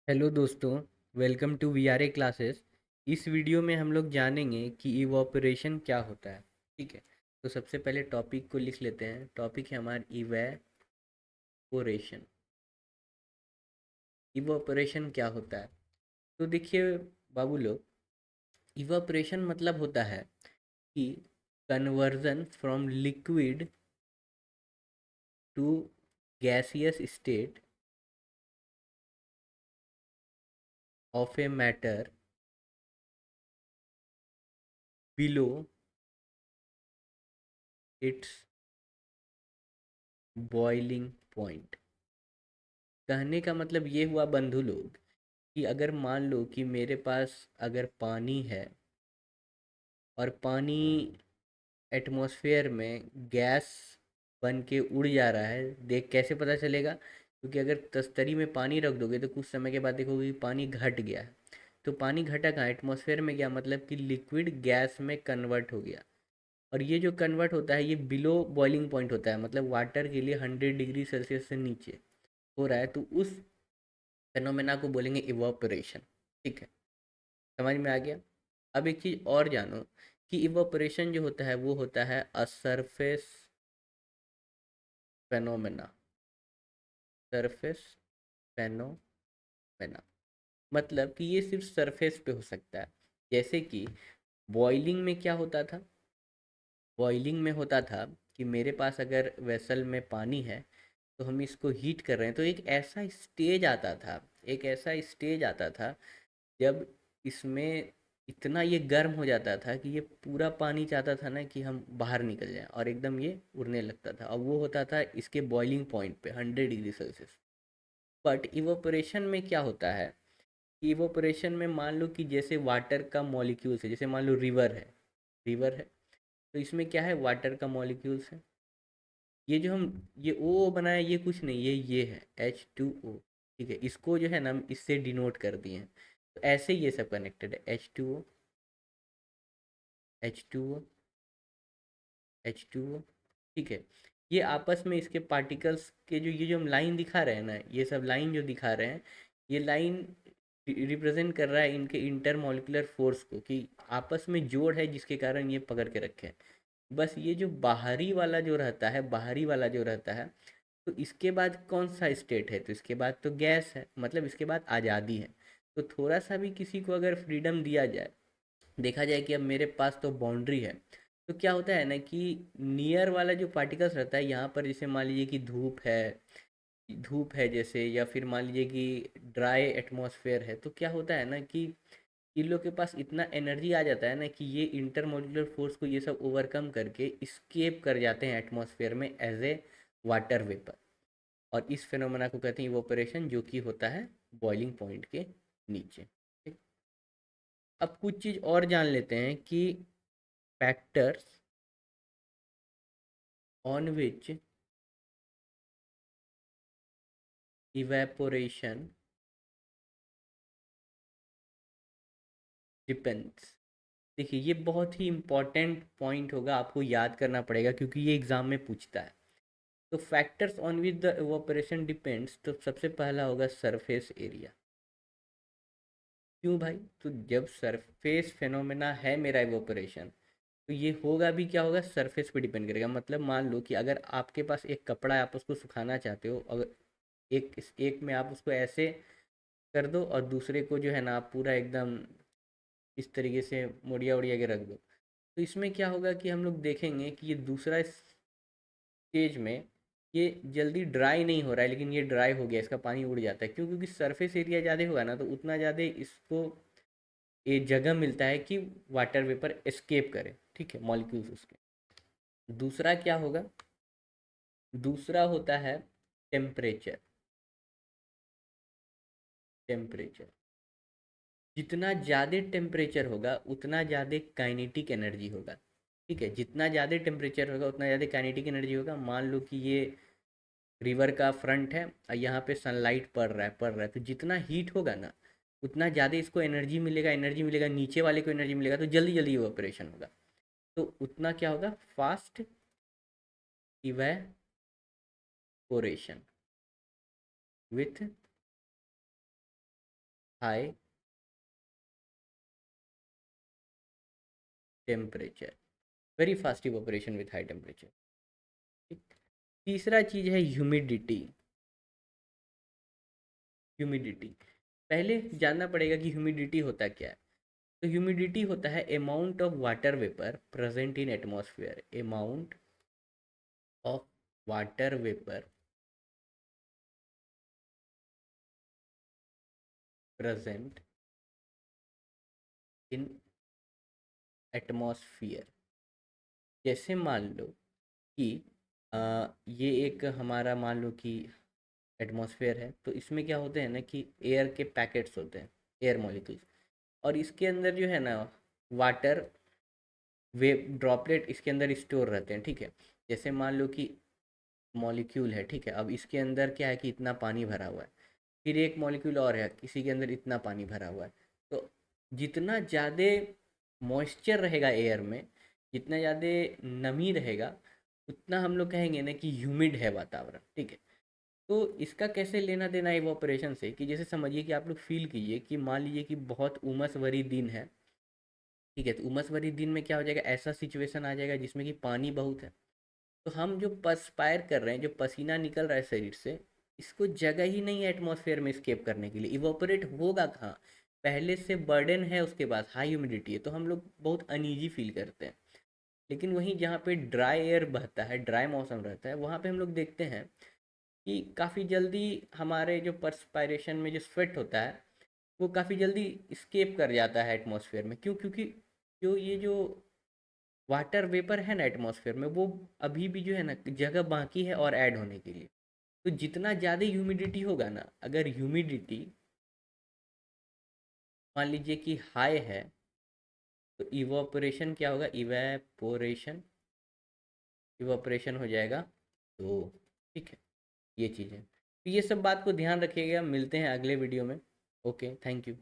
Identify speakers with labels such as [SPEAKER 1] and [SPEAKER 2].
[SPEAKER 1] Hello दोस्तों। Welcome to VRA classes. इस video में हम लोग जानेंगे कि इवोपरेशन क्या होता है। ठीक है, तो सबसे पहले टॉपिक को लिख लेते हैं। टॉपिक है हमारा इवेपोरेशन। इवोपरेशन क्या होता है? तो देखिए बाबू लोग, इवोपरेशन मतलब होता है कि conversion from liquid to gaseous state of a matter below its boiling point. कहने का मतलब ये हुआ बंधु लोग कि अगर मान लो कि मेरे पास अगर पानी है और पानी एटमॉस्फेयर में गैस बन के उड़ जा रहा है, देख कैसे पता चलेगा? क्योंकि अगर तस्तरी में पानी रख दोगे तो कुछ समय के बाद देखोगे कि पानी घट गया है। तो पानी घटा कहाँ? एटमॉस्फेयर में गया, मतलब कि लिक्विड गैस में कन्वर्ट हो गया। और ये जो कन्वर्ट होता है ये बिलो बॉइलिंग पॉइंट होता है, मतलब वाटर के लिए 100 डिग्री सेल्सियस से नीचे हो रहा है, तो उस फेनोमेना को बोलेंगे इवापोरेशन। ठीक है, समझ में आ गया? अब एक चीज़ और जानो कि इवापोरेशन जो होता है वो होता है a surface phenomena. Surface phenomena मतलब कि ये सिर्फ सरफेस पे हो सकता है। जैसे कि बॉइलिंग में क्या होता था? बॉइलिंग में होता था कि मेरे पास अगर वेसल में पानी है तो हम इसको हीट कर रहे हैं, तो एक ऐसा स्टेज आता था, एक ऐसा स्टेज आता था जब इसमें इतना ये गर्म हो जाता था कि ये पूरा पानी चाहता था ना कि हम बाहर निकल जाएं, और एकदम ये उड़ने लगता था, और वो होता था इसके बॉइलिंग पॉइंट पे 100 डिग्री सेल्सियस। बट इवोपरेशन में क्या होता है? इवोपरेशन में मान लो कि जैसे वाटर का मॉलिक्यूल्स है, जैसे मान लो रिवर है, तो इसमें क्या है? वाटर का मॉलिक्यूल्स है। ये जो हम ये ओ बनाया, ये कुछ नहीं, ये है H2O। ठीक है, इसको जो है ना हम इससे डिनोट कर दिए हैं। तो ऐसे ही ये सब कनेक्टेड है, H2O H2O। ठीक है, ये आपस में इसके पार्टिकल्स के जो ये जो हम लाइन दिखा रहे हैं ना, ये सब लाइन जो दिखा रहे हैं, ये लाइन रिप्रेजेंट कर रहा है इनके इंटरमॉलिक्यूलर फोर्स को, कि आपस में जोड़ है जिसके कारण ये पकड़ के रखे हैं। बस ये जो बाहरी वाला जो रहता है, बाहरी वाला जो रहता है, तो इसके बाद कौन सा स्टेट है? तो इसके बाद तो गैस है, मतलब इसके बाद आज़ादी है। तो थोड़ा सा भी किसी को अगर फ्रीडम दिया जाए, देखा जाए कि अब मेरे पास तो बाउंड्री है, तो क्या होता है ना कि नियर वाला जो पार्टिकल्स रहता है यहाँ पर, जैसे मान लीजिए कि धूप है जैसे, या फिर मान लीजिए कि ड्राई एटमॉस्फेयर है, तो क्या होता है ना कि इन लोग के पास इतना एनर्जी आ जाता है ना कि ये इंटरमोलिकुलर फोर्स को ये सब ओवरकम करके स्केप कर जाते हैं एटमॉस्फेयर में एज ए वाटर वेपर। और इस फिनोमेना को कहते हैं इवोपरेशन, जो कि होता है बॉइलिंग पॉइंट के नीचे। ठीक? अब कुछ चीज़ और जान लेते हैं कि factors on which evaporation depends. देखिए ये बहुत ही इम्पॉर्टेंट पॉइंट होगा, आपको याद करना पड़ेगा क्योंकि ये एग्जाम में पूछता है। तो factors on which the evaporation depends, तो सबसे पहला होगा सरफेस एरिया। क्यों भाई? तो जब सरफेस फेनोमेना है मेरा इवेपोरेशन, तो ये होगा भी क्या होगा? सरफेस पे डिपेंड करेगा। मतलब मान लो कि अगर आपके पास एक कपड़ा है, आप उसको सुखाना चाहते हो, अगर एक में आप उसको ऐसे कर दो और दूसरे को जो है ना आप पूरा एकदम इस तरीके से मुड़िया उड़िया के रख दो, तो इसमें क्या होगा कि हम लोग देखेंगे कि ये दूसरा स्टेज में ये जल्दी ड्राई नहीं हो रहा है, लेकिन ये ड्राई हो गया, इसका पानी उड़ जाता है। क्यों? क्योंकि सरफेस एरिया ज़्यादा होगा ना, तो उतना ज़्यादा इसको ये जगह मिलता है कि वाटर वेपर एस्केप करे। ठीक है, मॉलिक्यूल्स उसके। दूसरा क्या होगा? दूसरा होता है टेम्परेचर। टेम्परेचर जितना ज़्यादा टेम्परेचर होगा उतना ज़्यादा काइनेटिक एनर्जी होगा। ठीक है, जितना ज़्यादा टेम्परेचर होगा उतना ज़्यादा काइनेटिक एनर्जी होगा। मान लो कि ये रिवर का फ्रंट है और यहाँ पे सनलाइट पड़ रहा है, तो जितना हीट होगा ना उतना ज़्यादा इसको एनर्जी मिलेगा, नीचे वाले को एनर्जी मिलेगा, तो जल्दी जल्दी ये ऑपरेशन होगा। तो उतना क्या होगा? Fast evaporation with high temperature, very fast evaporation with high temperature. तीसरा चीज है ह्यूमिडिटी। ह्यूमिडिटी पहले जानना पड़ेगा कि ह्यूमिडिटी होता क्या है। तो ह्यूमिडिटी होता है amount of water vapour present in atmosphere, amount of water vapour present in atmosphere. जैसे मान लो कि ये एक हमारा मान लो कि एटमॉस्फेयर है, तो इसमें क्या होते हैं ना कि एयर के पैकेट्स होते हैं, एयर मॉलिक्यूल्स, और इसके अंदर जो है ना वाटर वे ड्रॉपलेट इसके अंदर स्टोर रहते हैं, ठीक है। जैसे मान लो कि मॉलिक्यूल है, ठीक है, अब इसके अंदर क्या है कि इतना पानी भरा हुआ है, फिर एक मॉलिक्यूल और है, किसी के अंदर इतना पानी भरा हुआ है। तो जितना ज़्यादा मॉइस्चर रहेगा एयर में, जितना ज़्यादा नमी रहेगा, उतना हम लोग कहेंगे ना कि ह्यूमिड है वातावरण, ठीक है। तो इसका कैसे लेना देना इवोपरेशन से, कि जैसे समझिए कि आप लोग फील कीजिए कि मान लीजिए कि बहुत उमस भरी दिन है, ठीक है, तो उमस भरी दिन में क्या हो जाएगा, ऐसा सिचुएशन आ जाएगा जिसमें कि पानी बहुत है। तो हम जो पर्सपायर कर रहे हैं, जो पसीना निकल रहा है शरीर से, इसको जगह ही नहीं है एटमॉस्फेयर में स्केप करने के लिए, इवोपरेट होगा कहाँ। पहले से बर्डन है, उसके बाद हाई ह्यूमिडिटी है, तो हम लोग बहुत अनईजी फील करते हैं। लेकिन वहीं जहाँ पे ड्राई एयर बहता है, ड्राई मौसम रहता है, वहाँ पे हम लोग देखते हैं कि काफ़ी जल्दी हमारे जो पर्सपायरेशन में जो स्वेट होता है, वो काफ़ी जल्दी स्केप कर जाता है एटमॉस्फेयर में। क्यों? क्योंकि जो ये जो वाटर वेपर है ना एटमॉस्फेयर में, वो अभी भी जो है ना जगह बाकी है और ऐड होने के लिए। तो जितना ज़्यादा ह्यूमिडिटी होगा ना, अगर ह्यूमिडिटी मान लीजिए कि हाई है, तो इवोपरेशन क्या होगा, इवेपोरेशन, इवोपरेशन हो जाएगा। तो ठीक है, ये चीज़ है। तो ये सब बात को ध्यान रखिएगा, मिलते हैं अगले वीडियो में। Okay, thank you.